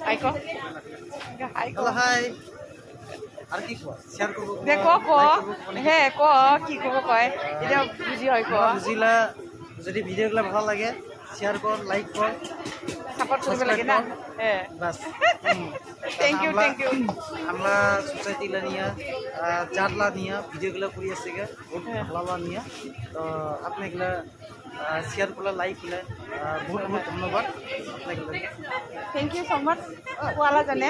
হাই ক হাই ক হাই আর কি কো শেয়ার করব দে ক ক হে ক কি কব কয় এটা বুঝি হয় ক বুঝিলা যদি ভিডিওগুলো ভালো লাগে শেয়ার কর লাইক কর সাপোর্ট করবে লাগে না হ্যাঁ বাস থ্যাংক ইউ আমরা সোসাইটি লা নিয়া চারলা নিয়া ভিডিওগুলো করি আছে গে বহুত ভালো নিয়া তো আপনাগুলা শেয়ার করলে লাইক করলে বহুত বহুত ধন্যবাদ আপনাগুলা থ্যাংক ইউ সো মাচ ওয়ালা জানে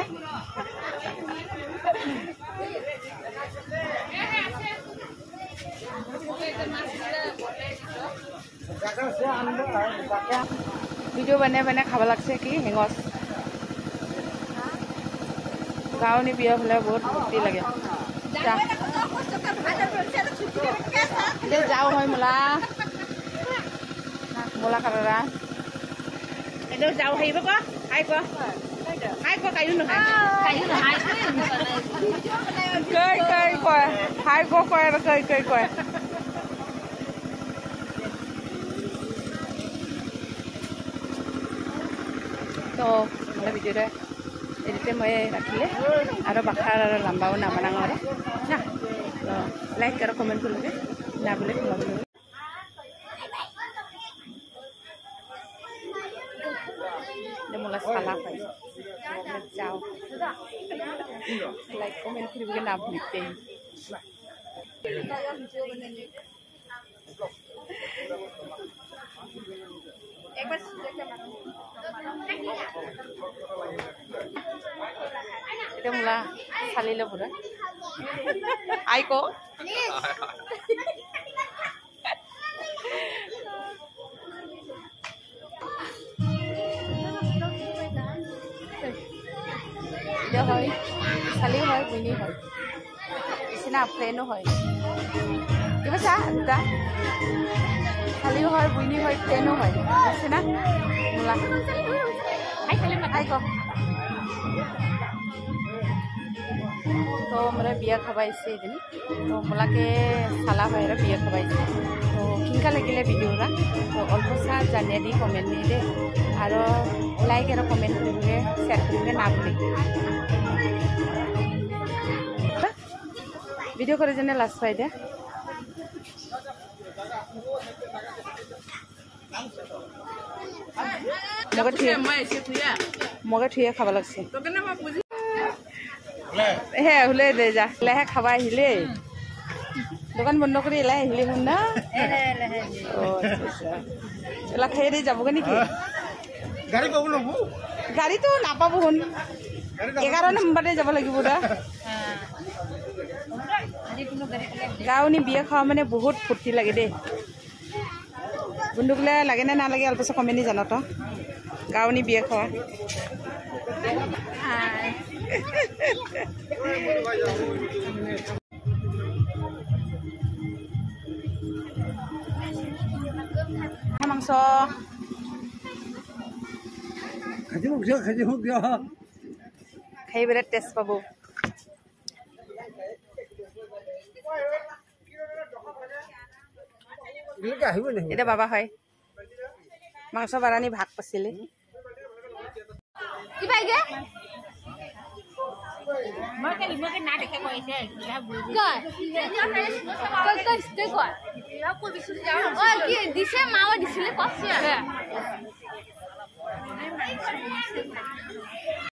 ভিডিও বনাই বনাই খাব লাগছে কি হেঙচ গাঁৱনী বিয়া হ'লে বহুত ফূৰ্তি লাগে যাওঁ হয় মোলা কাৰা এইটো যাওঁ আহিব ক হাই ক কায়ো নহয় কয় কয় হাই ক কয় আৰু কয় তো মানে ভিডিঅ'টা এডিটে মই ৰাখিলে আৰু বাখাৰ আৰু লাম্বাও নামানাং আৰু না লাইক আৰু কমেণ্ট কৰিলে না বোলে সোমাবলৈ মোলা চালা পাই যাওঁ লাইক কমেণ্ট কৰিবগৈ না ভুলিতে এটা মোলা চালিলে পুৰা আই ক এটা হয় চালি হয় বুইনি হয় নিচিনা ফ্ৰেণ্ডো হয় কিবা চা দুটা চালিও হয় বুইনি হয় ফ্ৰেণ্ডো হয় নিচিনা মোলা আই ক तो मेरा बिया खबाइसे तो मोला के साला है बिया खबाइसे तो किनका लगिले भिडिओरा तो अल्प सा जानिया दी कमेंट दी दे और लाइक और कमेंट करेंगे शेयर करेंगे ना भूलें भिडिओ करे जने लास्ट पाई दे मगे ठुए खाब लगसे হে হুলে দে যা লেহে খাবা আহিলে দোকান বন্ধ কৰি এলাই আহিলে শুন না এলা খাই দি যাবগে নেকি গাড়ীটো নাপাব শুন 11 নম্বৰতে যাব লাগিব দা গাঁৱনী বিয়া খাওয়া মানে বহুত ফূৰ্তি লাগে দেই বন্ধুগুলা লাগে না নালাগে অল্প কমেন্ট জানো তো গাঁৱনী বিয়া খাওয়া মাংস খাই বিৰাট টেষ্ট পাব এটা বাবা হয় মাংস বাৰানি ভাগ পাছিলে কি পাইগে মকে না দেখে কইছে কই বিছুলি যাও ও কি দিছে মাও দিছিলে কছে